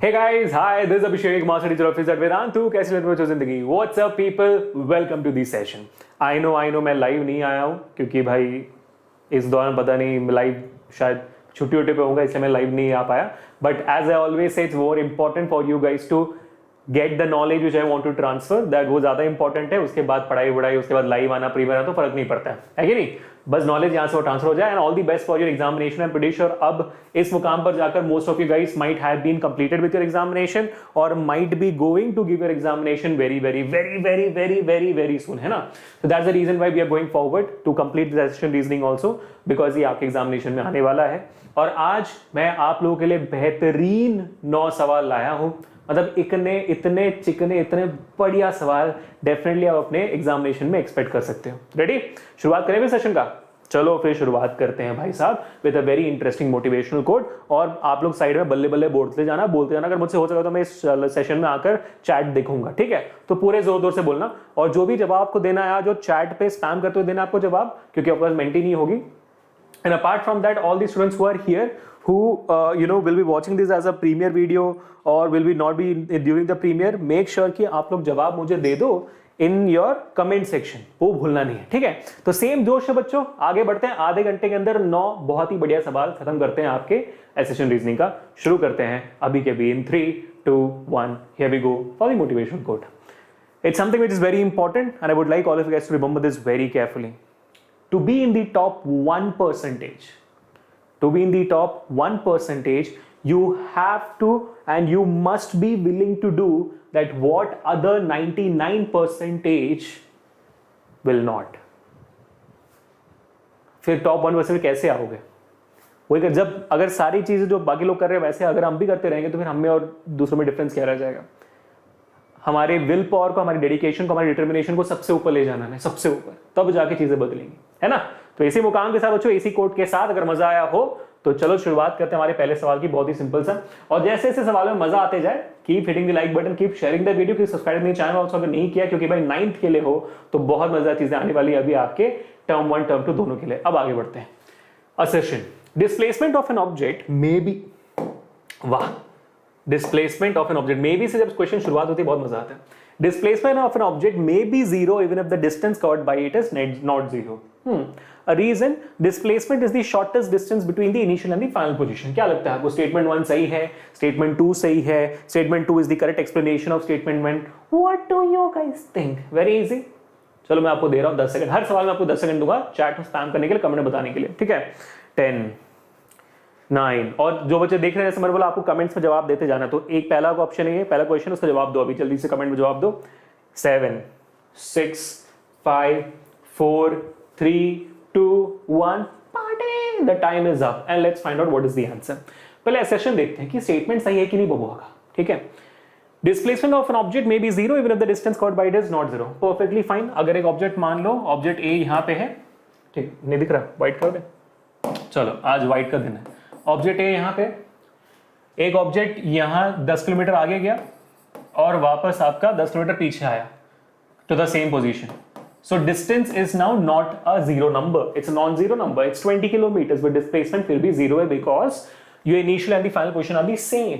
Hey guys, hi, this is Abhishek, master teacher of physics at Vedantu. कैसे लेते हो जिंदगी? What's up people? Welcome to this session. I know मैं live नहीं आया हूँ क्योंकि भाई इस दौरान पता नहीं लाइव शायद छुट्टी उट्टी पे होगा, इसलिए मैं लाइव नहीं आ पाया. But as I always say it's more important for you guys to get the knowledge which I want to transfer. That वो ज्यादा इंपॉर्टेंट है. उसके बाद पढ़ाई वढ़ाई, उसके बाद लाइव आना, प्रीमियर आना तो फर्क नहीं पड़ता है कि नहीं. बस नॉलेज यहाँ से वो ट्रांसफर हो जाए. And all the best for your examination. I am pretty sure अब इस मुकाम पर जाकर most of you guys might have been completed with your examination or might be going to give your examination very very very very very very very soon, है ना. So that's the reason why we are going forward to complete this session reasoning also, because ये आपके examination में आने वाला है. और आज मैं आप लोगों के लिए बेहतरीन 9 सवाल लाया हूं. मतलब इतने चिकने इतने बढ़िया सवाल डेफिनेटली आप अपने एग्जामिनेशन में एक्सपेक्ट कर सकते हो. रेडी? शुरुआत करें सेशन का. चलो फिर शुरुआत करते हैं भाई साहब with a very interesting motivational quote. और आप लोग साइड में बल्ले बल्ले बोलते जाना. अगर मुझसे हो सका तो मैं इस सेशन में आकर चैट देखूंगा, ठीक है. तो पूरे जोर जोर से बोलना और जो भी जवाब आपको देना है, जो चैट पे स्पैम करते हुए देना आपको जवाब, क्योंकि आपके पास मेंटी नहीं होगी. And apart from that, all the students who are here, who will be watching this as a premiere video or will be not be during the premiere, make sure कि आप लोग जवाब मुझे दे दो in your comment section. वो भूलना नहीं है, ठीक है. तो सेम जोश से बच्चों आगे बढ़ते हैं. आधे घंटे के अंदर 9 बहुत ही बढ़िया सवाल खत्म करते हैं आपके एसेशन रीजनिंग का. शुरू करते हैं अभी के भी इन 3, 2, 1. Here we go for the motivational quote. It's something which is very important and I would like all of you guys to remember this very carefully. To be in the top 1%, you have to and you must be willing to do that what other 99% will not. फिर top 1% कैसे आओगे? वही जब अगर सारी चीजें जो बाकी लोग कर रहे हैं वैसे अगर हम भी करते रहेंगे तो फिर हमें और दूसरों में डिफरेंस क्या रह जाएगा? हमारे विल पावर को, हमारी डेडिकेशन को, हमारी डिटर्मिनेशन को सबसे ऊपर ले जाना है, सबसे ऊपर. तब जाके चीजें बदलेंगी, है ना. तो इसी मुकाम के साथ बच्चों, इसी कोट के साथ अगर मजा आया हो तो चलो शुरुआत करते हैं हमारे पहले सवाल की. बहुत ही सिंपल सा. और जैसे जैसे सवालों में मजा आते जाए, keep hitting the like button, keep sharing the video, keep subscribe the channel also अगर नहीं किया, क्योंकि भाई 9th के लिए हो तो बहुत मजेदार चीजें आने वाली है अभी आपके टर्म 1 टर्म 2 दोनों के लिए. अब आगे बढ़ते हैं. Assertion. Displacement of an object may be. वाह, displacement of an object may be से जब क्वेश्चन शुरुआत होती है बहुत मजा आता है. Displacement of an object may be zero even if the distance covered by it is not zero. A reason, displacement is the shortest distance between the initial and the final position. क्या लगता है आपको? Statement 1 सही है, Statement 2 सही है, Statement 2 is the correct explanation of Statement 1. What do you guys think? Very easy. चलो मैं आपको दे रहा हूँ 10 सेकंड. हर सवाल में आपको 10 सेकंड दूंगा चैट में स्पैम करने के लिए, कमेंट में बताने के लिए, ठीक है. 10, 9. और जो बच्चे देख रहे हैं समझ बोला आपको कमेंट्स में जवाब देते जाना. तो एक पहला ऑप्शन है, पहला क्वेश्चन, उसका जवाब दो अभी जल्दी से कमेंट में जवाब दो. 7, 6, 5, 4, 3, 2, 1. Party. The time is up and let's find out what is the answer. पहले एसेशन देखते हैं कि स्टेटमेंट सही है कि नहीं बबुआ का, ठीक है. Displacement of an object may B zero even if the distance covered by it is not zero. Perfectly fine. अगर एक ऑब्जेक्ट मान लो ऑब्जेक्ट ए यहां पे है, ठीक, नहीं दिख रहा, व्हाइट कर दे. चलो आज व्हाइट कर देना है. ऑब्जेक्ट ए यहां पे, एक ऑब्जेक्ट यहां 10 किलोमीटर आगे गया और वापस आपका 10 किलोमीटर पीछे आया to the same position. So distance is now not a zero number, it's a non zero number, it's 20 kilometres, but displacement will be zero because your initial and the final position are the same.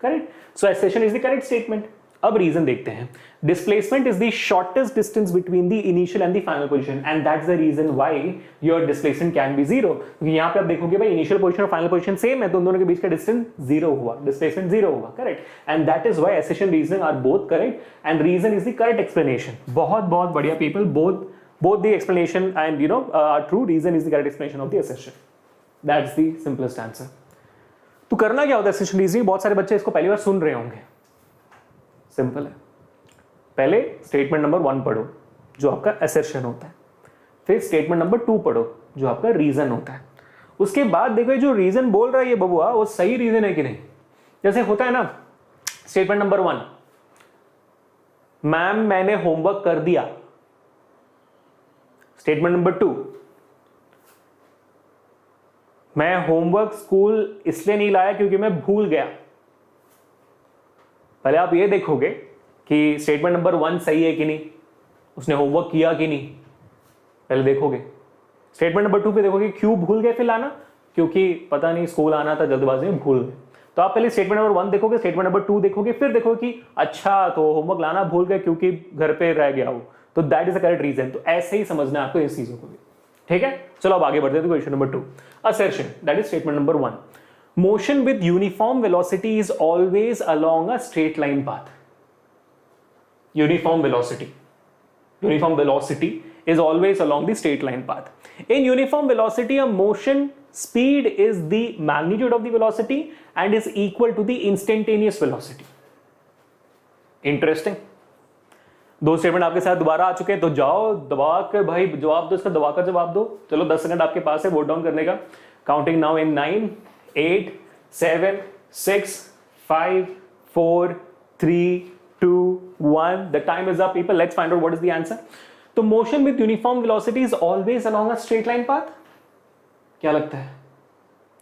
Correct. So assertion is the correct statement. अब reason देखते हैं. Displacement is the shortest distance between the initial and the final position and that's the reason why your displacement can be zero. क्योंकि यहां पे आप देखोगे भाई initial position और फाइनल पोजीशन सेम है, तो दोनों के बीच का डिस्टेंस जीरो हुआ, डिस्प्लेसमेंट जीरो हुआ. Correct. And that is why assertion reason are both correct and reason is the correct explanation. बहुत बहुत बढ़िया people. Both the explanation and are true. Reason is the correct explanation of the assertion. That's the simplest answer. तो करना क्या होता है assertion reasoning? बहुत सारे बच्चे इसको पहली बार सुन रहे होंगे. सिंपल है. पहले स्टेटमेंट नंबर 1 पढ़ो जो आपका असर्शन होता है, फिर स्टेटमेंट नंबर 2 पढ़ो जो आपका रीजन होता है. उसके बाद देखो जो रीजन बोल रहा है ये बबुआ वो सही रीजन है कि नहीं. जैसे होता है ना, स्टेटमेंट नंबर 1, मैम मैंने होमवर्क कर दिया. स्टेटमेंट नंबर 2, मैं होमवर्क स्कूल इसलिए नहीं लाया क्योंकि मैं भूल गया. पहले आप ये देखोगे कि स्टेटमेंट नंबर 1 सही है कि नहीं, उसने होमवर्क किया कि नहीं, पहले देखोगे. स्टेटमेंट नंबर 2 पे देखोगे क्यों भूल गए फिर लाना, क्योंकि पता नहीं स्कूल आना था जल्दबाजी में भूल गए. तो आप पहले स्टेटमेंट नंबर 1 देखोगे, स्टेटमेंट नंबर 2 देखोगे, फिर देखोगे कि अच्छा तो होमवर्क लाना भूल गए क्योंकि घर पे रह गया हो, तो that is the correct reason. तो ऐसे ही समझना है आपको इस चीजों को भी, ठीक है। चलो अब आगे बढ़ते हैं question number 2, assertion, that is statement number 1, motion with uniform velocity is always along a straight line path. Uniform velocity is always along the straight line path. In uniform velocity, a motion speed is the magnitude of the velocity and is equal to the instantaneous velocity. Interesting. दो statement आपके साथ दोबारा आ चुके हैं, तो जाओ दबा कर भाई जवाब दो, इसका दबाकर जवाब दो। चलो 10 सेकंड आपके पास है वोट डाउन करने का। Counting now in 9, 8, 7, 6, 5, 4, 3, 2, 1. The time is up, people. Let's find out what is the answer. तो motion with uniform velocity is always along a straight line path. क्या लगता है?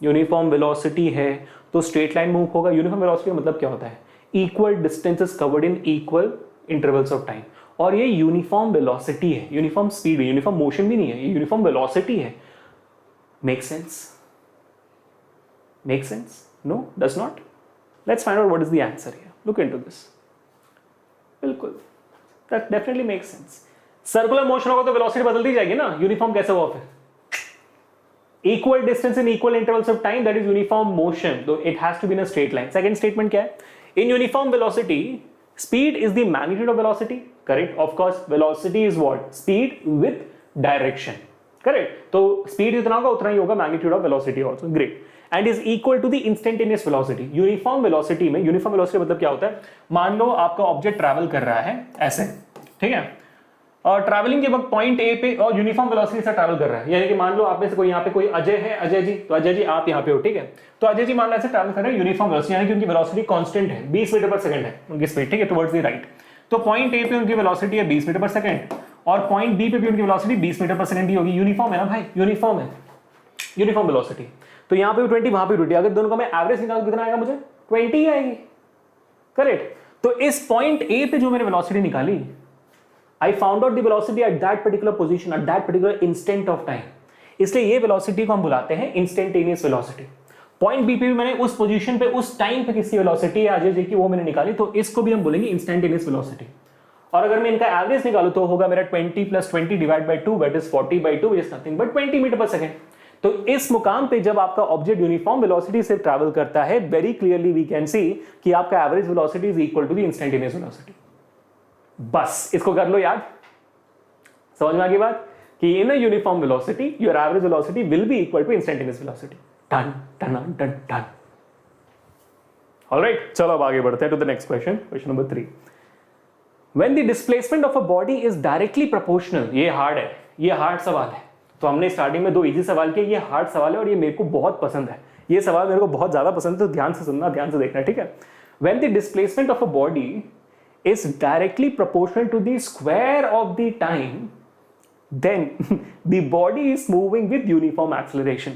यूनिफॉर्म वेलोसिटी है तो स्ट्रेट लाइन मूव होगा। Uniform velocity का मतलब क्या होता है? Equal distances covered in equal intervals of time. और ये यूनिफॉर्म वेलोसिटी है, यूनिफॉर्म स्पीड है, यूनिफॉर्म मोशन भी नहीं है, ये यूनिफॉर्म वेलोसिटी है। Make sense? Make sense? No, does not? Let's find out what is the answer here. Look into this. बिल्कुल, that definitely makes sense. Circular motion होगा तो वेलोसिटी बदलती जाएगी ना, यूनिफॉर्म कैसे हुआ फिर? Equal distance in equal intervals of time, that is uniform motion, तो it has to be in a straight line. Second statement क्या है? In uniform velocity speed is the magnitude of velocity. Correct, of course velocity is what? Speed with direction. Correct, तो speed जितना होगा उतना ही होगा magnitude of velocity also. Great, and is equal to the instantaneous velocity. Uniform velocity में, uniform velocity मतलब क्या होता है? मान लो आपका ऑब्जेक्ट ट्रैवल कर रहा है ऐसे, ठीक है, और ट्रैवलिंग के वक्त पॉइंट ए पे और यूनिफॉर्म वेलोसिटी से ट्रैवल कर रहा है। यानी कि मान लो आप में से कोई यहाँ पे कोई अजय है, अजय जी, तो अजय जी आप यहाँ पे हो, ठीक है, तो अजय जी मान लो ऐसे ट्रैवल कर रहे हैं यूनिफॉर्म वेलोसिटी, यानी कि उनकी वेलोसिटी कांस्टेंट है, 20 मीटर पर सेकंड है उनकी स्पीड, ठीक है, टुवर्ड्स द राइट। तो पॉइंट ए पे उनकी वेलोसिटी है 20 मीटर पर सेकंड और पॉइंट बी पे भी उनकी वेलोसिटी 20 मीटर पर सेकंड ही होगी। यूनिफॉर्म है ना भाई, यूनिफॉर्म है, यूनिफॉर्म वेलोसिटी। तो यहाँ पे 20, वहां पे 20, अगर दोनों का मैं एवरेज निकालूं कितना आएगा? मुझे 20 ही आएगी। करेक्ट, तो इस पॉइंट ए पे जो मैंने वेलोसिटी निकाली, I found out the velocity at that particular position, at that particular instant of time. इसलिए ये वेलोसिटी को हम बुलाते हैं इंस्टेंटेनियस वेलोसिटी। पॉइंट बी पे भी मैंने उस पोजीशन पे उस टाइम पे किसकी वेलोसिटी है अजय जी की, वो मैंने निकाली, तो इसको भी हम बोलेंगे इंस्टेंटेनियस वेलोसिटी। और अगर मैं इनका एवरेज निकालूं तो होगा मेरा 20 + 20 divide by 2, that is 40/2, is nothing but 20 metre per second. तो इस मुकाम पे जब आपका ऑब्जेक्ट यूनिफॉर्म वेलोसिटी से ट्रैवल करता है, very clearly we can see कि आपका average velocity is equal to the instantaneous velocity. बस इसको कर लो याद। समझ में आ गई बात कि in a uniform velocity your average velocity will be equal to instantaneous velocity. Done done done done. Alright, चलो अब आगे बढ़ते हैं to the next question, question number 3। When the displacement of a body is directly proportional, ये hard है, ये hard सवाल है। तो हमने स्टार्टिंग में 2 इजी सवाल किए, ये हार्ड सवाल है और ये मेरे को बहुत पसंद है, ये सवाल मेरे को बहुत ज्यादा पसंद है, तो ध्यान से सुनना, ध्यान से देखना, ठीक है। When the displacement of a body is directly proportional to the square of the time, then the body is moving with uniform acceleration.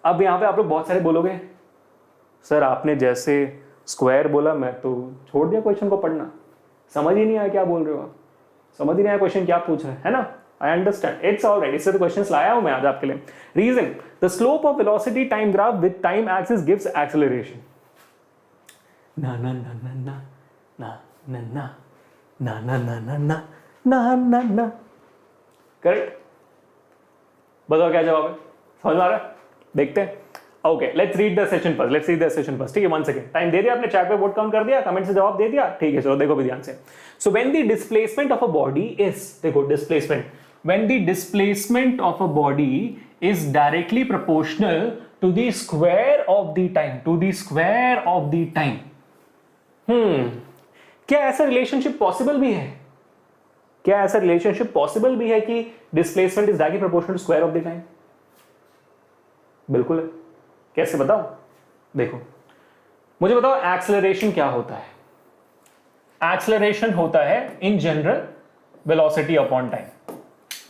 अब यहां पे आप लोग बहुत सारे बोलोगे सर आपने जैसे स्क्वायर बोला मैं तो छोड़ दिया क्वेश्चन को पढ़ना, समझ ही नहीं आया क्या बोल रहे हो आप, समझ ही नहीं आया क्वेश्चन क्या पूछ रहे हैं, है ना। आई अंडरस्टैंड, इट्स ऑलराइट, इससे तो क्वेश्चंस लाया हूं मैं आज आपके लिए। Reason, the slope of velocity time graph with time axis gives acceleration. ना ना ना ना ना ना ना ना ना ना ना ना ना ना ना ना। करेक्ट, बताओ क्या जवाब है, समझ में आ रहा है? देखते हैं। Okay, let's read the session first, let's read the session first, ठीक है। 1 सेकंड टाइम दे दिया आपने, चैट पे वोट काउंट कर दिया, कमेंट से जवाब दे दिया, ठीक है। चलो देखो भी ध्यान से। So when the displacement of a body is, देखो displacement, when the displacement of a body is directly proportional to the square of the time, to the square of the time. क्या ऐसा रिलेशनशिप पॉसिबल भी है? क्या ऐसा relationship possible भी है कि displacement is directly proportional to square of the time? बिल्कुल है। कैसे बताओ? देखो मुझे बताओ एक्सेलरेशन क्या होता है? एक्सेलरेशन होता है in general velocity upon time.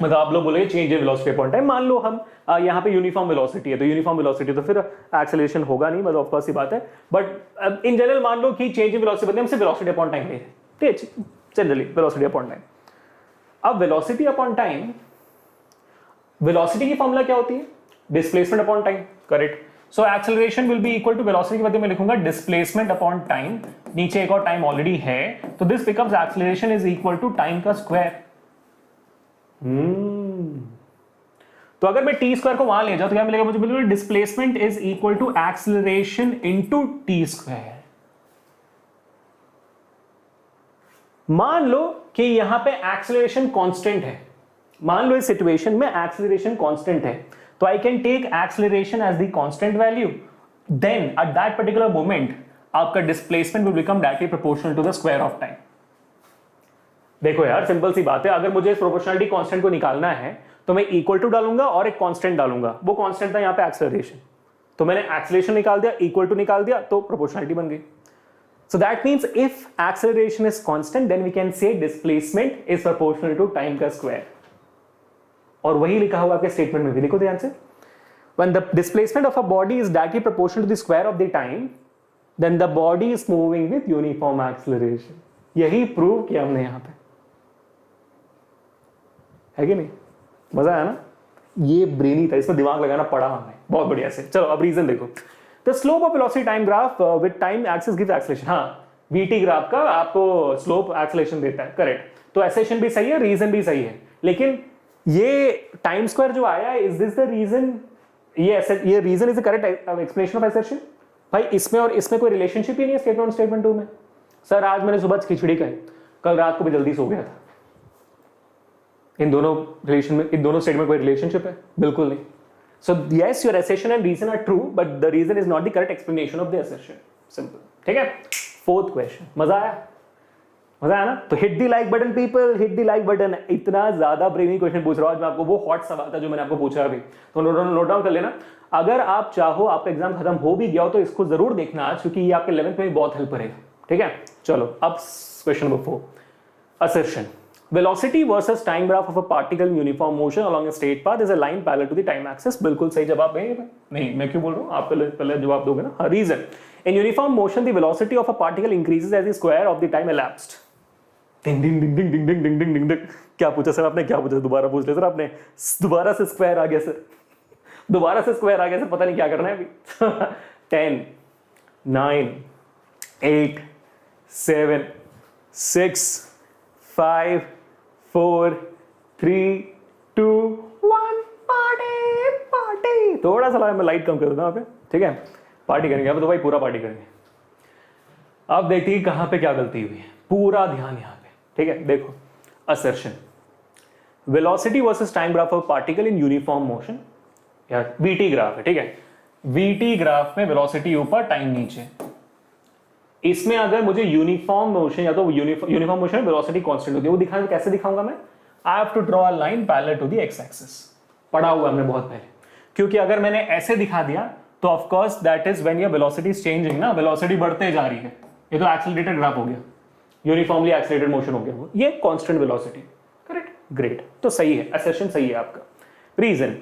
मतलब आप लोग बोलेंगे change in velocity upon time. मान लो हम यहाँ पे यूनिफॉर्म वेलोसिटी है, तो यूनिफॉर्म वेलोसिटी तो फिर एक्सेलरेशन होगा नहीं, मतलब ऑफ कोर्स ही बात है। बट इन जनरल मान लो कि चेंज इन वेलोसिटी बदले हमसे वेलोसिटी अपॉन टाइम ले रहे हैं, ठीक है, जनरली वेलोसिटी अपॉन टाइम। अब वेलोसिटी अपॉन टाइम, वेलोसिटी की फॉर्मूला क्या होती है? Displacement upon time, correct. So acceleration will be equal to velocity के बदले में लिखूंगा डिस्प्लेसमेंट अपॉन टाइम, नीचे एक और टाइम ऑलरेडी है, तो this becomes acceleration is equal to time का स्क्वायर। तो अगर मैं टी स्क्वायर को वहां ले जाऊं तो क्या मिलेगा मुझे? बिल्कुल displacement is equal to acceleration into T square. मान लो कि यहां पे एक्सेलरेशन कांस्टेंट है, मान लो इस सिचुएशन में एक्सेलरेशन कांस्टेंट है, तो I can take acceleration as the constant value, then at that particular moment आपका displacement will become directly proportional to the square of time. देखो यार सिंपल सी बात है, अगर मुझे इस प्रोपोर्शनलिटी कांस्टेंट को निकालना है तो मैं इक्वल टू डालूंगा और एक कांस्टेंट डालूंगा, वो कांस्टेंट था यहां पे एक्सेलरेशन, तो मैंने एक्सेलरेशन निकाल दिया, इक्वल टू निकाल दिया, तो प्रोपोर्शनलिटी बन गई। So that means if acceleration is constant, then we can say displacement is proportional to time का square. और वही लिखा हुआ आपके स्टेटमेंट में भी, लिखो ध्यान से, when the displacement of a body is directly proportional to the square of the time, then the body is moving with uniform acceleration. यही प्रूव किया हमने यहां पे, है कि नहीं? मजा आया ना? ये ब्रेनी था, इसमें दिमाग लगाना पड़ा हमें बहुत बढ़िया से। चलो अब रीजन देखो। The slope of velocity time graph with time axis gives acceleration. हाँ, VT ग्राफ का आपको स्लोप एक्सेलरेशन देता है, करेक्ट। तो एसेशन भी सही है, रीजन भी सही है, लेकिन ये टाइम स्क्वायर जो आया है, इज दिस द रीजन? ये reason is the correct explanation of assertion? भाई इसमें और इसमें कोई रिलेशनशिप ही नहीं है स्टेटमेंट स्टेटमेंट 2 में। सर आज मैंने सुबह खिचड़ी खाई, कल रात को भी जल्दी सो गया था, इन दोनों रिलेशन में, इन दोनों स्टेटमेंट कोई रिलेशनशिप है? बिल्कुल नहीं। So yes, your assertion and reason are true, but the reason is not the correct explanation of the assertion. Simple. ठीक है? Fourth question. मजा आया? मजा आया ना? तो hit the like button people, hit the like button. इतना ज्यादा ब्रेनी क्वेश्चन पूछ रहा हूं आज मैं आपको, वो हॉट सवाल था जो मैंने आपको पूछा अभी, तो नोट डाउन कर लेना। अगर आप चाहो आपका एग्जाम खत्म हो भी गया हो तो इसको जरूर देखना आज, क्योंकि ये आपके 11th में बहुत हेल्प करेगा। ठीक है? चलो अब question number 4, assertion. Velocity versus time graph of a particle in uniform motion along a straight path is a line parallel to the time axis. बिल्कुल सही जवाब है। नहीं, मैं क्यों बोल रहा हूँ, आप पहले जवाब दोगे ना। हाँ, reason. In uniform motion, the velocity of a particle increases as the square of the time elapsed. डिंग डिंग डिंग डिंग डिंग डिंग डिंग डिंग डिंग डिंग। क्या पूछा सर आपने? क्या पूछा? दोबारा पूछ ले सर आपने। दोबारा से स्क्वायर आ गया सर, दोबारा से स्क्वायर आ गया सर, पता नहीं क्या करना है अभी। 10, 9, 8, 7, 6, 5, 4, 3, 2, 1, पार्टी। थोड़ा सा मैं लाइट कम कर दूंगा पे, ठीक है? पार्टी करेंगे अब तो भाई, पूरा पार्टी करेंगे। अब देखते हैं कहां पे क्या गलती हुई है, पूरा ध्यान यहां पे, ठीक है? देखो, assertion, velocity versus time graph of particle in uniform motion, यार वीटी ग्राफ है, ठीक है? वीटी ग्राफ में वेलोसिटी ऊपर, टाइम नीचे। इसमें अगर मुझे यूनिफॉर्म मोशन या तो यूनिफॉर्म मोशन वेलोसिटी कांस्टेंट होती है, वो दिखाना कैसे दिखाऊंगा मैं? I have to draw a line parallel to the X axis. पढ़ा हुआ हमने बहुत पहले, क्योंकि अगर मैंने ऐसे दिखा दिया तो of course that is when your velocity is changing ना, वेलोसिटी बढ़ते जा रही है, ये तो एक्सेलरेटेड ग्राफ हो गया, यूनिफॉर्मली एक्सेलरेटेड मोशन हो गया, वो ये कांस्टेंट वेलोसिटी, करेक्ट? ग्रेट, तो सही है, असर्शन सही है आपका। Reason,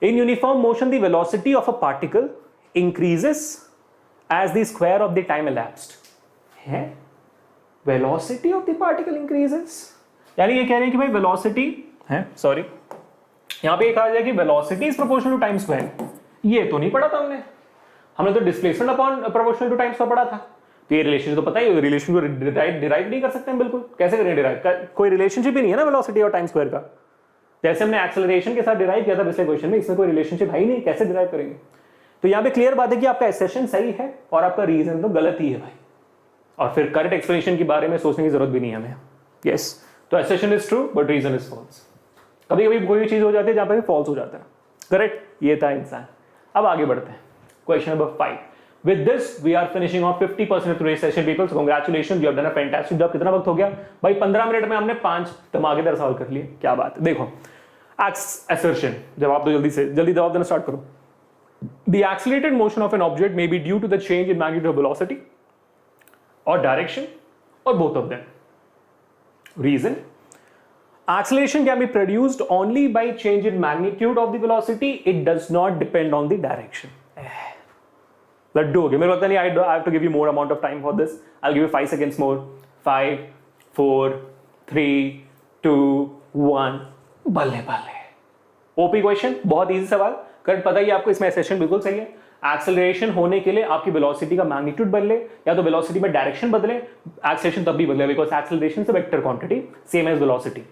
in uniform motion the velocity of a particle increases as the square of the time elapsed. है velocity of the particle increases, यानी ये कह रहे हैं कि भाई velocity है, सॉरी यहां पे कहा जाए कि velocity is proportional to time square। ये तो नहीं पढ़ा था हमने तो displacement upon proportional to time पढ़ा था, तो ये रिलेशन तो पता ही, रिलेशन को डिराइव नहीं कर सकते हम बिल्कुल। कैसे करें डिराइव? कोई रिलेशनशिप ही नहीं है ना वेलोसिटी और टाइम स्क्वायर का, जैसे हमने एक्सेलरेशन के साथ डिराइव किया था पिछले क्वेश्चन में, इसमें कोई रिलेशनशिप है ही नहीं, कैसे डिराइव करेंगे? तो यहां पे क्लियर बात है कि आपका एसेशन सही है और आपका रीजन तो गलत ही है भाई, और फिर करेक्ट एक्सप्लेनेशन के बारे में सोचने की जरूरत भी नहीं है हमें। यस, तो assertion is true but reason is false. कभी कभी कोई चीज हो जाती है जहां पर फॉल्स हो जाता है, करेक्ट? ये था इंसान। अब आगे बढ़ते हैं, question number 5। With this we are finishing off 50% of today's session people, so congratulations, you have done a fantastic job. कितना वक्त हो गया भाई? 15 मिनट में हमने 5 धमाकेदार सवाल कर लिए, क्या बात है। देखो, assertion, जवाब दो जल्दी से, जल्दी जवाब देना स्टार्ट करो। The accelerated motion of an object may be due to the change in magnitude of velocity or direction or both of them. Reason, acceleration can be produced only by change in magnitude of the velocity, it does not depend on the direction. Let's do it. मेरे लगता नहीं, I have to give you more amount of time for this. I'll give you 5 seconds more. 5, 4, 3, 2, 1. बल्ले बल्ले। OP question, बहुत easy सवाल, current पता ही आपको, इसमें एसेशन बिल्कुल सही है। एक्सेलरेशन होने के लिए आपकी वेलोसिटी का मैग्नीट्यूड बदले, या तो वेलोसिटी में डायरेक्शन बदले, एक्सेलरेशन तब भी बदले, बिकॉज एक्सेलरेशन से vector quantity same as velocity.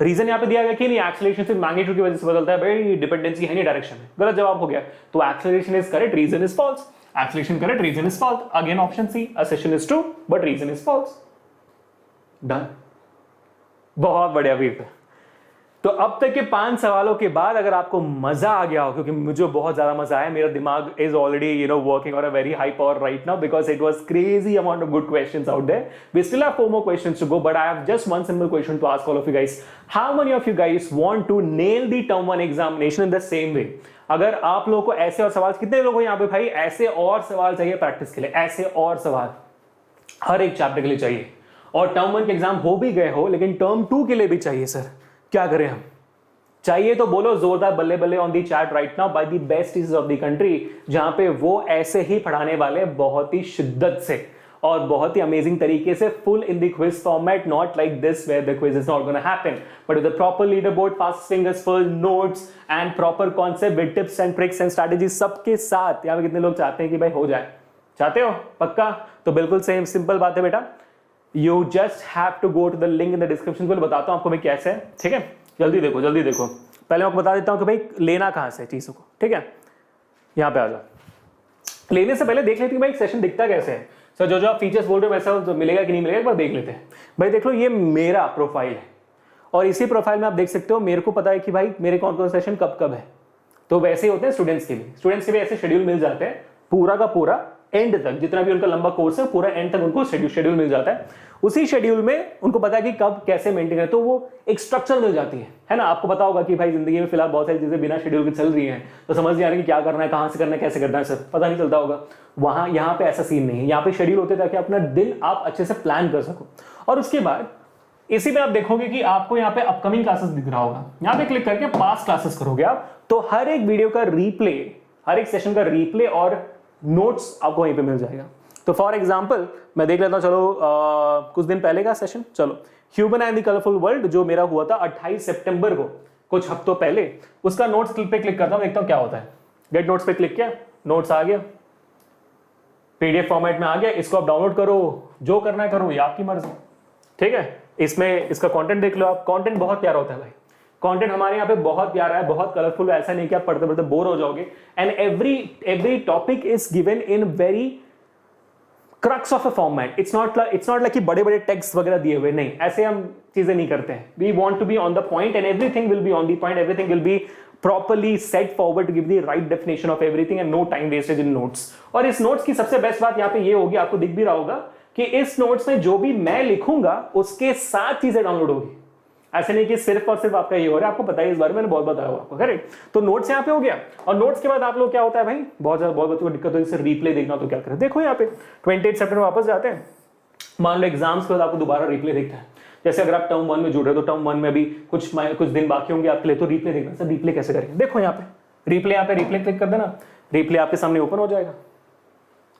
Reason यहां पे दिया गया कि नहीं एक्सेलरेशन सिर्फ मैग्नीट्यूड की वजह से बदलता है, भाई डिपेंडेंसी है नहीं डायरेक्शन में, गलत जवाब हो गया। तो acceleration is correct, reason is false. Acceleration correct, reason is false. Again option C, assertion is true but reason is false. Done, बहुत बढ़िया वीर। तो अब तक के 5 सवालों के बाद अगर आपको मजा आ गया हो, क्योंकि मुझे बहुत ज्यादा मजा आया, मेरा दिमाग is already working on a very high power right now because it was crazy amount of good questions out there. We still have 4 more questions to go, but I have just one simple question to ask all of you guys. How many of you guys want to nail the term 1 examination in the same way? अगर आप लोगों को ऐसे और सवाल, कितने लोगों को यहाँ पे भाई ऐसे और सवाल चाहिए प्रैक्टिस के लिए, ऐसे और सवाल हर एक चैप्टर के लिए चाहिए, और टर्म 1 के एग्जाम हो भी गए हो लेकिन टर्म 2 के लिए भी चाहिए सर, क्या करें हम? चाहिए तो बोलो जोरदार बल्ले बल्ले on the chat right now by the best teachers of the country, जहां पे वो ऐसे ही पढ़ाने वाले बहुत ही शिद्दत से और बहुत ही अमेजिंग तरीके से, full in the quiz format, not like this where the quiz is not gonna happen, but with the proper leader board, fast fingers full notes and proper concept with tips and tricks and strategy सबके साथ। यहाँ पे कितने लोग चाहते हैं कि भाई हो जाए? चाहते हो पक्का? तो बिल्कुल सेम सिंपल बात है बेटा, you just have to go to the link in the description. को बताता हूं आपको मैं कैसे है, ठीक है? जल्दी देखो जल्दी देखो। पहले मैं आपको बता देता हूं कि भाई लेना कहां से चीजों को, ठीक है? यहां पे आ जाओ। लेने से पहले देख लेते हैं भाई सेशन दिखता कैसे है। सर जो जो आप फीचर्स बोल रहे हो वैसा तो मिलेगा कि नहीं मिलेगा, एक बार देख लेते हैं। भाई देख लो, ये मेरा प्रोफाइल है और इसी प्रोफाइल में आप देख सकते हो मेरे को पता है कि भाई मेरे कौन कौन सेशन कब कब है। तो वैसे ही होते हैं स्टूडेंट्स के भी, ऐसे शेड्यूल मिल जाते हैं पूरा का पूरा एंड तक, जितना भी उनका लंबा कोर्स है पूरा एंड तक उनको शेड्यूल मिल जाता है। उसी शेड्यूल में उनको पता है कि कब कैसे मेंटेन है, तो वो एक स्ट्रक्चर मिल जाती है ना? आपको पता होगा कि भाई जिंदगी में फिलहाल बहुत सारी चीजें बिना शेड्यूल के चल रही हैं, तो समझ नहीं आ रही कि क्या करना है, कहां से करना है, कैसे करना है, सर पता नहीं चलता होगा। वहां यहाँ पे ऐसा सीन नहीं है, यहाँ पे शेड्यूल होते ताकि अपना दिन आप अच्छे से प्लान कर सको। और उसके बाद इसी में आप देखोगे कि आपको यहाँ पे अपकमिंग क्लासेस दिख रहा होगा, यहाँ पे क्लिक करके पास्ट क्लासेस करोगे आप, तो हर एक वीडियो का रिप्ले, हर एक सेशन का रिप्ले और नोट्स आपको वहीं पे मिल जाएगा। तो फॉर एग्जांपल मैं देख लेता हूं, चलो कुछ दिन पहले का सेशन, चलो human and the colourful world जो मेरा हुआ था 28 सितंबर को, कुछ हफ्तों पहले, उसका नोट्स पे क्लिक करता हूं, देखता हूं क्या होता है। गेट नोट्स पे क्लिक किया, नोट्स आ गया, पीडीएफ फॉर्मेट में आ गया। इसको आप डाउनलोड करो, जो करना है करो, ये आपकी मर्जी, ठीक है? इसमें इसका कंटेंट देख लो आप, कंटेंट बहुत प्यारा होता है भाई, कंटेंट हमारे यहाँ पे बहुत प्यारा है, बहुत कलरफुल है, ऐसा नहीं कि आप पढ़ते पढ़ते बोर हो जाओगे। And every topic is given in very crux of a format. It's not like कि बड़े बड़े टेक्स्ट वगैरह दिए हुए, नहीं, ऐसे हम चीजें नहीं करते हैं। We want to be on the point and everything will be on the point, everything will be properly set forward to give the right definition of everything and no time wastage in notes. और इस notes की सबसे best बात यहाँ पे ये होगी, आपको दिख भी रहा होगा कि इस नोट्स में जो भी मैं लिखूंगा उसके साथ चीजें डाउनलोड होगी। ऐसे नहीं कि सिर्फ और सिर्फ आपका ये हो रहा है, आपको पता है इस बारे में मैंने बहुत बताया हुआ आपको, करेक्ट? तो नोट्स यहाँ पे हो गया। और नोट्स के बाद आप लोग क्या होता है भाई, बहुत बच्चों को दिक्कत होती है रिप्ले देखना, तो क्या करें? देखो यहाँ पे 28 सितंबर वापस जाते हैं, मान लो एग्जाम्स के बाद आपको दोबारा रिप्ले देखना है। जैसे अगर आप टर्म 1 में जुड़ रहे हो तो टर्म 1 में भी कुछ दिन बाकी होंगे आपके लिए, तो रिप्ले देखना। सर रिप्ले कैसे करेंगे? देखो यहाँ पे रिप्ले, यहाँ पे रिप्ले क्लिक कर देना, रिप्ले आपके सामने ओपन हो जाएगा,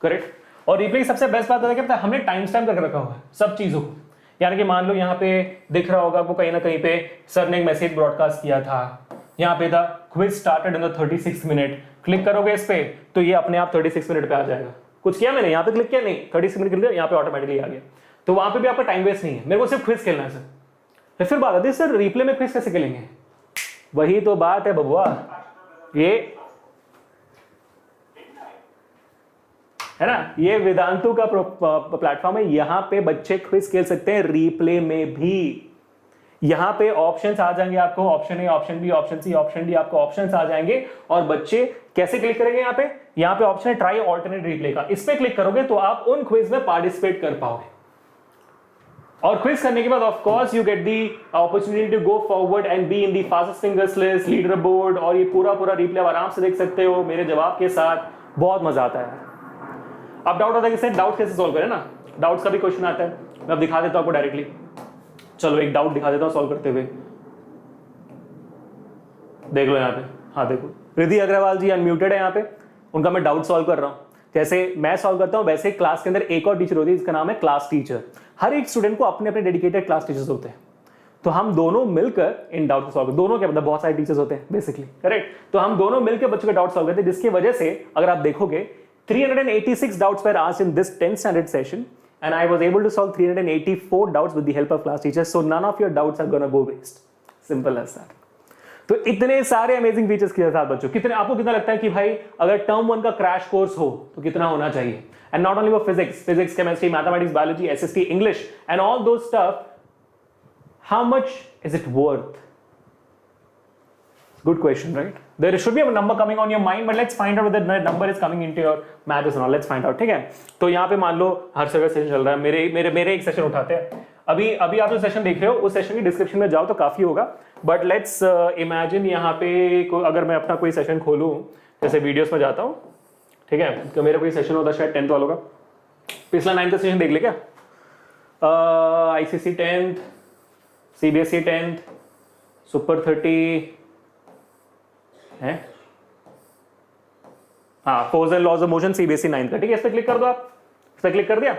करेक्ट? और रिप्ले की सबसे बेस्ट बात है कि हमने टाइम स्टैम्प करके रखा हुआ है सब चीजों को। यानी कि मान लो यहाँ पे दिख रहा होगा आपको कहीं ना कहीं पे सर ने एक मैसेज ब्रॉडकास्ट किया था, यहाँ पे था quiz started in the 36 minute, click करोगे इस पे तो ये अपने आप 36 मिनट पे आ जाएगा। कुछ किया मैंने, यहाँ पे क्लिक किया नहीं, 36 मिनट क्लिक, यहाँ पे ऑटोमेटिकली आ गया। तो वहां पे भी आपका टाइम वेस्ट नहीं है, मेरे को सिर्फ क्विज खेलना है सर। फिर बात आती है सर रिप्ले में क्विज कैसे खेलेंगे? वही तो बात है बबुआ, ये है ना, ये वेदांतु का प्लेटफॉर्म है, यहां पे बच्चे क्विज खेल सकते हैं रिप्ले में भी। यहां पे ऑप्शंस आ जाएंगे आपको, option A, option B, option C, option D, आपको ऑप्शंस आ जाएंगे। और बच्चे कैसे क्लिक करेंगे? यहाँ पे ऑप्शन है ट्राई ऑल्टरनेट रिप्ले का, इस पे क्लिक करोगे तो आप उन क्विज में पार्टिसिपेट कर पाओगे। और क्विज करने के बाद of course you get the opportunity to go forward and be in the fastest fingers list, leader board, और ये पूरा रिप्ले आराम से देख सकते हो मेरे जवाब के साथ। बहुत मजा आता है। अब डाउट होता है कि डाउट कैसे सॉल्व करें ना, डाउट्स का भी क्वेश्चन आता है, मैं अब दिखा देता हूं आपको डायरेक्टली। चलो एक डाउट दिखा देता हूं सॉल्व करते हुए, देख लो यहाँ पे। हाँ देखो, रिद्धि अग्रवाल जी अनम्यूटेड है यहाँ पे, उनका मैं डाउट सॉल्व कर रहा हूँ। जैसे मैं सॉल्व करता हूँ वैसे क्लास के अंदर एक और टीचर होती है, इसका नाम है क्लास टीचर। हर एक स्टूडेंट को अपने अपने डेडिकेटेड क्लास टीचर्स होते हैं। तो हम दोनों मिलकर इन डाउट को सॉल्व करते, दोनों क्या मतलब बहुत सारे टीचर्स होते हैं बेसिकली, करेक्ट, तो हम दोनों मिलकर बच्चों के डाउट सॉल्व करते हैं, जिसकी वजह से अगर आप देखोगे 386 doubts were asked in this 10th standard session and I was able to solve 384 doubts with the help of class teachers, so none of your doubts are gonna go waste, simple as that. तो इतने सारे amazing features के साथ बच्चों, कितने आपको कितना लगता है कि भाई अगर टर्म 1 का क्रैश कोर्स हो तो कितना होना चाहिए, and not only for physics, chemistry, mathematics, biology, SST, English and all those stuff, how much is it worth? Good question, right? There should be a number coming on your mind, but let's find out whether that number is coming into your maths or not. Let's find out, ठीक है? तो यहाँ पे मान लो हर जगह session चल रहा है, मेरे एक सेशन उठाते हैं, अभी आप जो सेशन देख रहे हो उस सेशन की डिस्क्रिप्शन में जाओ तो काफी होगा, बट लेट्स इमेजिन यहाँ पे अगर मैं अपना कोई सेशन खोलूँ, जैसे वीडियोस में जाता हूँ, ठीक है, तो मेरा कोई सेशन होता है शायद 10th वालों का, पिछला 9th का सेशन देख ले क्या, ICC 10th, CBSE 10th, super 30 है, हाँ, force and laws of motion CBSE 9th का, ठीक है, इस पे क्लिक कर दो आप, इस पे क्लिक कर दिया,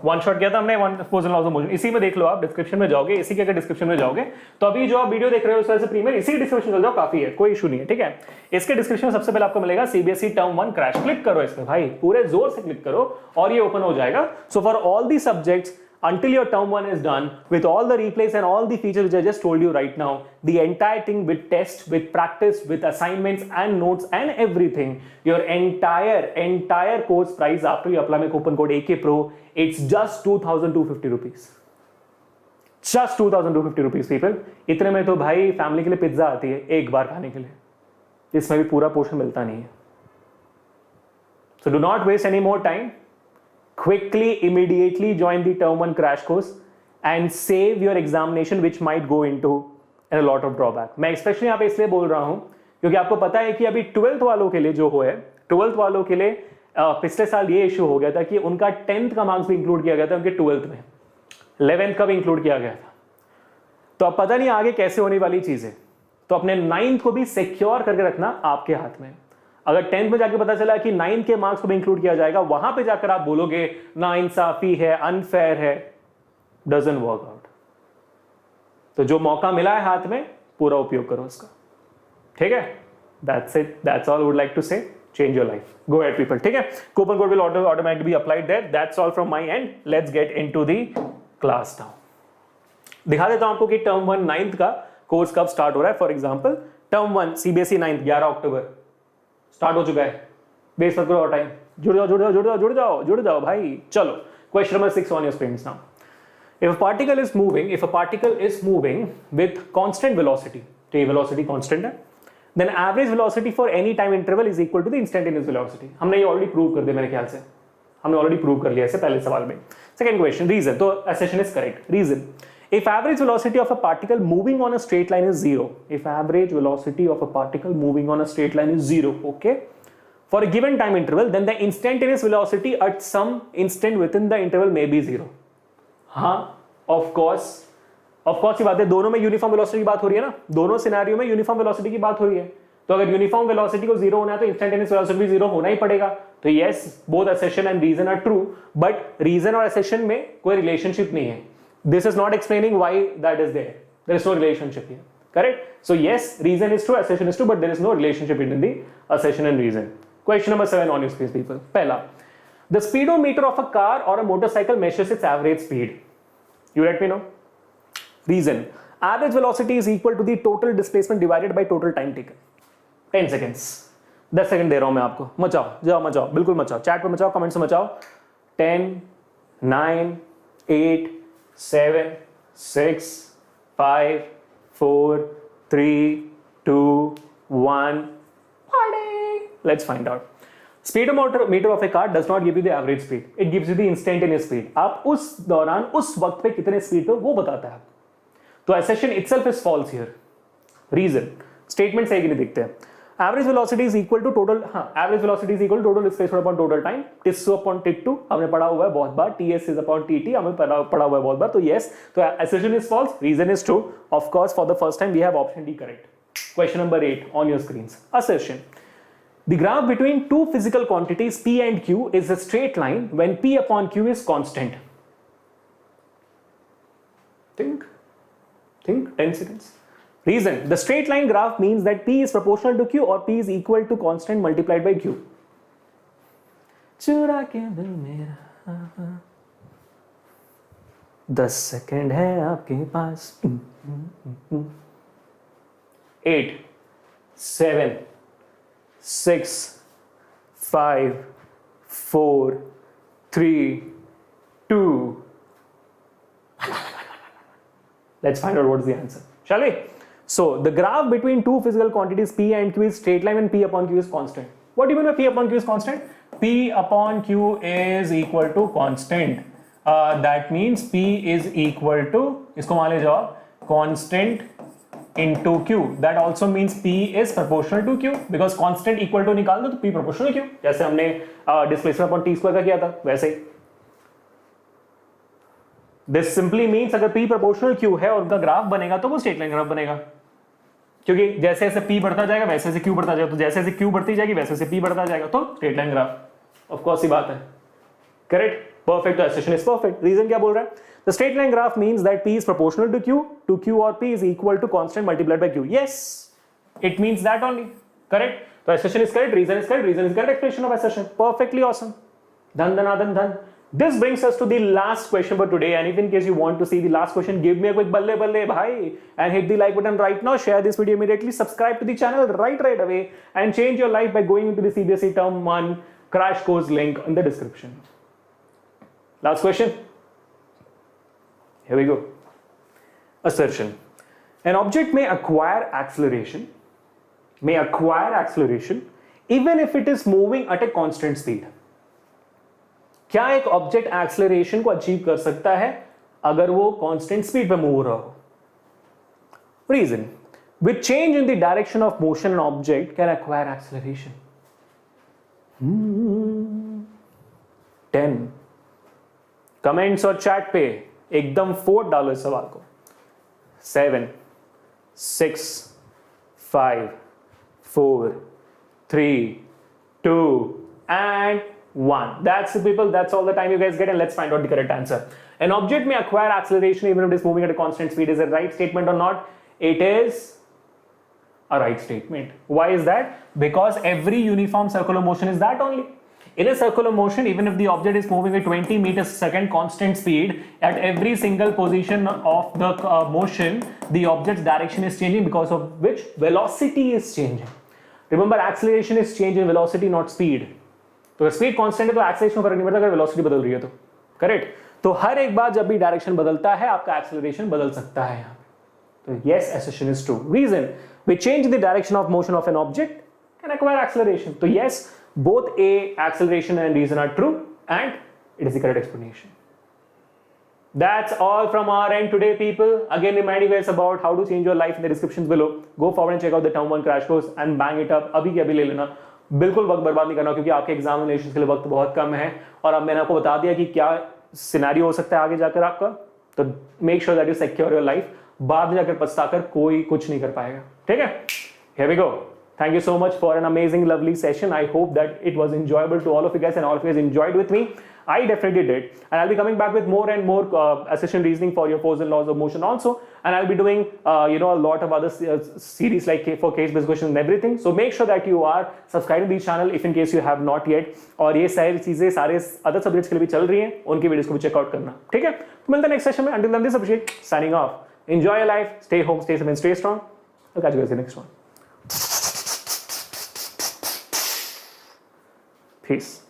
वन शॉट किया था हमने, force and laws of motion, इसी में देख लो आप, डिस्क्रिप्शन में जाओगे, इसी के अगर डिस्क्रिप्शन में जाओगे तो अभी जो आप वीडियो देख रहे हो उस तरह से प्रीमियर इसी डिस्क्रिप्शन चल जाओ, काफी है, कोई इशू नहीं है, ठीक है। इसके डिस्क्रिप्शन में सबसे पहले आपको मिलेगा सीबीएसई टर्म 1 क्रैश, क्लिक करो इस पे भाई, पूरे जोर से क्लिक करो और ये ओपन हो जाएगा। So for all the subjects until your term 1 is done, with all the replays and all the features which I just told you right now, the entire thing with tests, with practice, with assignments and notes and everything, your entire course price after you apply my coupon code AKPRO, it's just 2,250 rupees. Just 2,250 rupees, people. इतने में तो भाई family के लिए pizza आती है एक बार खाने के लिए, इसमें भी पूरा पोर्शन मिलता नहीं है। So do not waste any more time. Quickly, immediately join the term 1 crash course and save your examination, which might go into a lot of drawback. मैं especially यहाँ पे इसलिए बोल रहा हूँ क्योंकि आपको पता है कि अभी 12th वालों के लिए जो हो है, 12th वालों के लिए पिछले साल ये इशू हो गया था कि उनका 10th का मार्क्स भी इंक्लूड किया गया था उनके 12th में, 11th का भी इंक्लूड किया गया था, तो अब पता नहीं आगे कैसे होने वाली चीज़ है, तो अपने 9th को भी सिक्योर करके रखना आपके हाथ में। अगर 10th में जाके पता चला कि 9th के मार्क्स को भी इंक्लूड किया जाएगा, वहां पे जाकर आप बोलोगे ना इंसाफी है, अनफेयर है, डजंट वर्क आउट। तो जो मौका मिला है हाथ में पूरा उपयोग करो उसका, ठीक है। That's it, that's all would like to say, change your life, go at people, ठीक है। Coupon code will automatically be applied there, that's all from my end, let's get into the class now. दिखा देता हूं आपको कि term 1 9th का course कब start हो रहा है। For example term 1 CBSE 9th 11 October start हो चुका है, वेस्ट मत करो और टाइम, जुड़ जाओ भाई। चलो question number 6 on your screen now. if a particle is moving with constant velocity, तो ये वेलोसिटी कांस्टेंट है, then average velocity for any time interval is equal to the instantaneous velocity। हमने ये ऑलरेडी प्रूव कर दिया, मेरे ख्याल से हमने ऑलरेडी प्रूव कर लिया इसे पहले सवाल में। सेकंड क्वेश्चन, रीजन, तो assertion is correct। Reason, if average velocity of a particle moving on a straight line is 0, if average velocity of a particle moving on a straight line is 0, okay, for a given time interval, then the instantaneous velocity at some instant within the interval may be 0। हाँ, of course की बात है, दोनों में uniform velocity की बात हो रही है ना, दोनों सिनेरियो में यूनिफॉर्म वेलोसिटी की बात हो रही है, तो अगर यूनिफॉर्म वेलोसिटी को 0 होना है तो इंस्टेंटेनियस वेलोसिटी भी 0 होना ही पड़ेगा। तो yes, both assertion and reason are true, but reason और assertion में कोई रिलेशनशिप नहीं है। This is not explaining why that is there. There is no relationship here. Correct? So yes, reason is true, assertion is true, but there is no relationship between the assertion and reason. Question number 7 on your screen, people. पहला, the speedometer of a car or a motorcycle measures its average speed. You let me know. Reason, average velocity is equal to the total displacement divided by total time taken. 10 seconds. 10 second दे रहा हूं मैं आपको, मचाओ, बिल्कुल मचाओ, chat पे मचाओ, comment से मचाओ। 10, 9, 8, 7, 6, 5, 4, 3, 2, 1. Let's find out. Speedometer of a car does not give you the average speed. It gives you the instantaneous speed. आप उस दौरान उस वक्त पे कितने स्पीड पे वो बताता है। तो assertion itself is false here. Reason, statement सही कि नहीं दिखते हैं। Average velocity is equal to total, हाँ, average velocity is equal to total displacement upon total time, T2 upon T2 हमने पढ़ा हुआ है बहुत बार, TS is upon TT हमने पढ़ा हुआ है बहुत बार, तो yes, तो assertion is false, reason is true, of course for the first time we have option D correct. Question number 8 on your screens. Assertion, the graph between two physical quantities P and Q is a straight line when P upon Q is constant. Think. Think 10 seconds. Reason: the straight line graph means that P is proportional to Q or P is equal to constant multiplied by Q. चुरा के दिल मेरा 10 second है आपके पास. 8 7 6 5 4 3 2. Let's find out what is the answer, shall we? So the graph between two physical quantities P and Q is straight line when P upon Q is constant. What do you mean by P upon Q is constant? P upon Q is equal to constant. That means P is equal to, इसको मान ले जाओ, constant into Q. That also means P is proportional to Q because constant equal to निकाल दो तो P proportional to Q. जैसे हमने displacement upon T square का किया था वैसे ही. This simply means अगर P proportional Q है और उनका ग्राफ बनेगा तो वो स्ट्रेट लाइन ग्राफ बनेगा, क्योंकि जैसे जैसे P बढ़ता जाएगा वैसे जैसे Q बढ़ता जाएगा, तो जैसे जैसे Q बढ़ती जाएगी वैसे वैसे P बढ़ता जाएगा, तो straight line graph. Of course ही बात है. Correct, perfect. Assertion is perfect. Reason क्या बोल रहा है? The straight line graph means that P is proportional to Q or P is equal to constant multiplied by Q. Yes, it means that only. Correct. So assertion is correct, reason is correct, reason is correct explanation of assertion. Perfectly awesome. Dhan dhan dhan dhan. This brings us to the last question for today, and if in case you want to see the last question, give me a quick balle balle bhai and hit the like button right now. Share this video immediately, subscribe to the channel right away, and change your life by going into the CBSE Term 1 crash course link in the description. Last question. Here we go. Assertion: an object may acquire acceleration even if it is moving at a constant speed. क्या एक object acceleration को achieve कर सकता है अगर वो constant speed पे move हो रहा हो? Reason: with change in the direction of motion an object can acquire acceleration. 10 comments और चैट पे एकदम फोर्ट डालो इस सवाल को. 7 6 5 4 3 2 and 1. That's the people. That's all the time you guys get, and let's find out the correct answer. An object may acquire acceleration even if it is moving at a constant speed. Is it a right statement or not? It is a right statement. Why is that? Because every uniform circular motion is that only. In a circular motion, even if the object is moving at 20 meters per second constant speed, at every single position of the motion, the object's direction is changing, because of which velocity is changing. Remember, acceleration is change in velocity, not speed. तो speed constant है तो acceleration फर्क नहीं पड़ता अगर velocity बदल रही है तो. करेक्ट. तो हर एक बार जब भी डायरेक्शन बदलता है आपका एक्सेलरेशन बदल सकता है यहाँ पे. तो yes, assertion is true. Reason: we change the direction of motion of an object can acquire acceleration. तो yes, both A, acceleration and reason are true, and it is the correct explanation. That's all from our end today, people. Again, remind you guys about how to change your life in the descriptions below. Go forward and check out the Term 1 crash course and bang it up. अभी के अभी ले लेना. बिल्कुल वक्त बर्बाद नहीं करना, क्योंकि आपके एग्जामिनेशन के लिए वक्त बहुत कम है, और अब मैंने आपको बता दिया कि क्या सिनेरियो हो सकता है आगे जाकर आपका. तो make sure that you secure your life. बाद में जाकर पछताकर कोई कुछ नहीं कर पाएगा. ठीक है? Here we go. Thank you so much for an amazing, lovely session. I hope that it was enjoyable to all of you guys, and all of you guys enjoyed with me. I definitely did, and I'll be coming back with more and more assertion reasoning for your force and laws of motion also, and I'll be doing a lot of other series like for case-based questions and everything. So make sure that you are subscribed to the channel if in case you have not yet. और ये सारी चीजें सारे other subjects के लिए भी चल रही हैं, उनकी वीडियोस को भी चेकआउट करना. ठीक है? तो मिलते हैं नेक्स्ट सेशन में. Until then, this is Abhishek signing off. Enjoy your life. Stay home, stay safe, and stay strong. I'll catch you guys in the next one. Peace.